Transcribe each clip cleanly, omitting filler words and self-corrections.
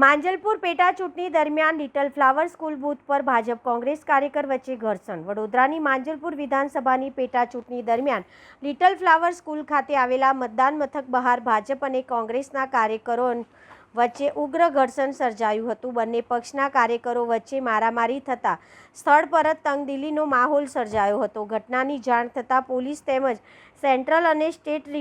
માંજલપુર પેટા ચૂંટણી દરમિયાન લિટલ ફ્લાવર સ્કૂલ બૂથ પર ભાજપ કોંગ્રેસ કાર્યકર વચ્ચે ઘર્ષણ. વડોદરાની માંજલપુર વિધાનસભાની પેટા ચૂંટણી દરમિયાન લિટલ ફ્લાવર સ્કૂલ ખાતે આવેલા મતદાન મથક બહાર ભાજપ અને કોંગ્રેસના કાર્યકરો વચ્ચે ઉગ્ર ઘર્ષણ સર્જાયું હતું. બંને પક્ષના કાર્યકરો વચ્ચે મારામારી થતાં સ્થળ પર જ તંગદિલીનો માહોલ સર્જાયો હતો. ઘટનાની જાણ થતાં પોલીસ તેમજ સેન્ટ્રલ અને સ્ટેટ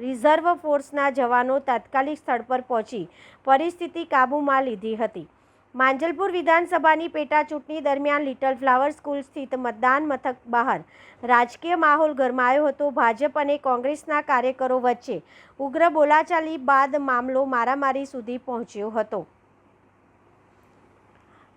રિઝર્વ ફોર્સના જવાનો તાત્કાલિક સ્થળ પર પહોંચી પરિસ્થિતિ કાબૂમાં લીધી હતી. માંજલપુર વિધાનસભાની પેટા ચૂંટણી દરમિયાન લિટલ ફ્લાવર સ્કૂલ સ્થિત મતદાન મથક બહાર રાજકીય માહોલ ગરમાયો હતો. ભાજપ અને કોંગ્રેસના કાર્યકરો વચ્ચે ઉગ્ર બોલાચાલી બાદ મામલો મારામારી સુધી પહોંચ્યો હતો.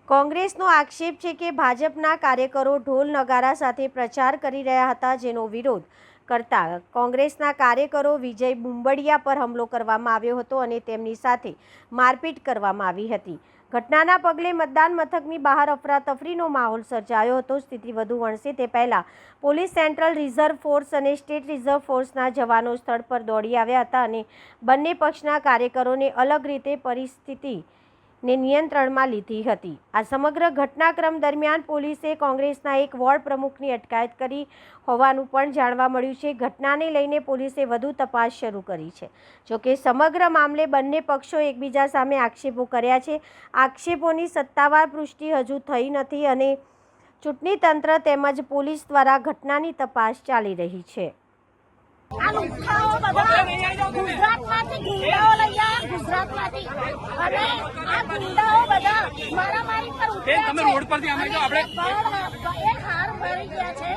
કોંગ્રેસનો આક્ષેપ છે કે ભાજપના કાર્યકરો ઢોલ નગારા સાથે પ્રચાર કરી રહ્યા હતા, જેનો વિરોધ કરતા કોંગ્રેસના કાર્યકરો વિજય બુંબડિયા પર હુમલો કરવામાં આવ્યો હતો અને તેમની સાથે મારપીટ કરવામાં આવી હતી. ઘટનાના પગલે મતદાન મથકની બહાર અફરાતફરીનો માહોલ સર્જાયો હતો. સ્થિતિ વધુ વણસે તે પહેલા પોલીસ, સેન્ટ્રલ રિઝર્વ ફોર્સ અને સ્ટેટ રિઝર્વ ફોર્સના જવાનો સ્થળ પર દોડી આવ્યા હતા અને બંને પક્ષના કાર્યકરોને અલગ રીતે પરિસ્થિતિને નિયંત્રણમાં લીધી હતી. આ સમગ્ર ઘટનાક્રમ દરમિયાન પોલીસે કોંગ્રેસના એક વોર્ડ પ્રમુખની અટકાયત કરી હોવાનું પણ જાણવા મળ્યું છે. ઘટનાને લઈને પોલીસે વધુ તપાસ શરૂ કરી છે. જોકે સમગ્ર મામલે બંને પક્ષો એકબીજા સામે આક્ષેપો કર્યા છે. આક્ષેપોની સત્તાવાર પુષ્ટિ હજુ થઈ નથી અને ચૂંટણી તંત્ર તેમજ પોલીસ દ્વારા ઘટનાની તપાસ ચાલી રહી છે. આ લુખ્ખાઓ બધા ગુજરાતમાંથી ગુંડાઓ લઈ આવ્યા, ગુજરાતમાંથી, અને આ ગુંડાઓ બધા મારામારી પર ઉતર્યા છે. તમે રોડ પરથી અમે જો આપણે એક હાર ભરી ગયા છે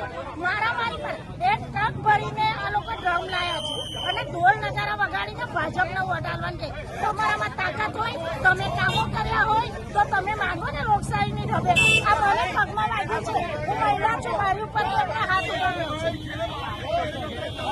મારામારી પર. એક ટ્રક ભરીને આ લોકો ડ્રમ લાયા છે અને ઢોલ નગારા વગાડીને ભાજપને વોટ આલવાનું છે. તમારામાં તાકાત હોય, તમે કામો કર્યા હોય તો તમે માંગો ને લોકશાહીની ઢબે. આ મને પગમાં લાગ્યું છે. હું મહિલા છું, મારી ઉપર હાથ ઉઠાવ્યો છે.